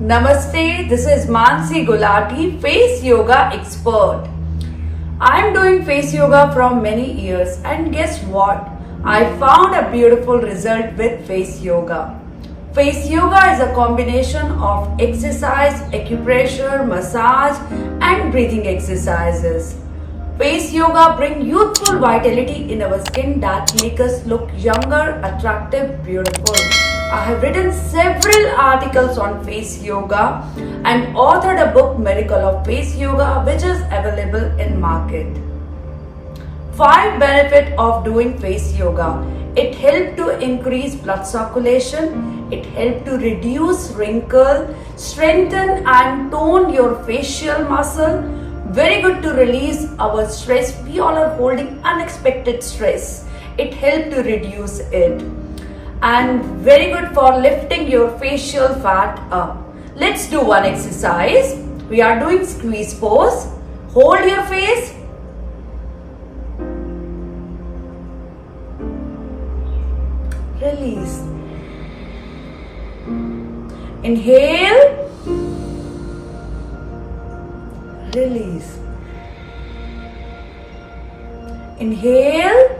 Namaste, this is Mansi Gulati, face yoga expert. I am doing face yoga from many years and guess what? I found a beautiful result with face yoga. Face yoga is a combination of exercise, acupressure, massage and breathing exercises. Face yoga brings youthful vitality in our skin that make us look younger, attractive, beautiful. I have written several articles on face yoga and authored a book, Miracle of Face Yoga, which is available in market. 5 benefits of doing face yoga. It helps to increase blood circulation. It helps to reduce wrinkle, strengthen and tone your facial muscle. Very good to release our stress. We all are holding unexpected stress. It helps to reduce it. And very good for lifting your facial fat up. Let's do one exercise. We are doing squeeze pose. Hold your face. Release. Inhale. Release. Inhale.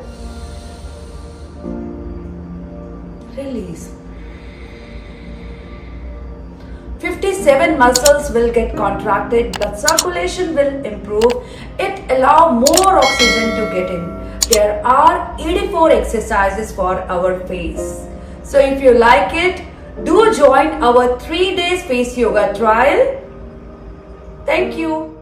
Release. 57 muscles will get contracted, blood circulation will improve, it allows more oxygen to get in. There are 84 exercises for our face. So if you like it, do join our 3 days face yoga trial. Thank you.